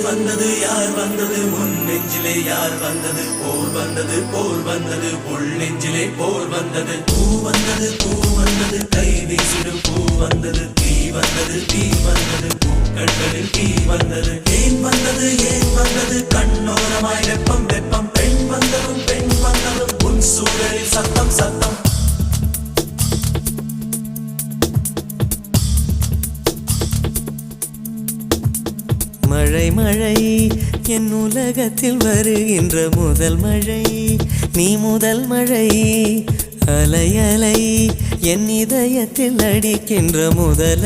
வந்தது யார் வந்தது உன் நெஞ்சிலே யார் வந்தது போர் வந்தது உள் நெஞ்சிலே போர் வந்தது பூ வந்தது கை வீசிடும் பூ வந்தது தீ வந்தது பூக்கண்களில் தீ வந்தது ஏன் வந்தது கண்ணோரமாய் வெப்பம் பெண் வந்ததும் உன் சூழலில் சத்தம் மழை என் உலகத்தில் வருகின்ற முதல் மழை நீ முதல் மழை அலை என் இதயத்தில் அடிக்கின்ற முதல்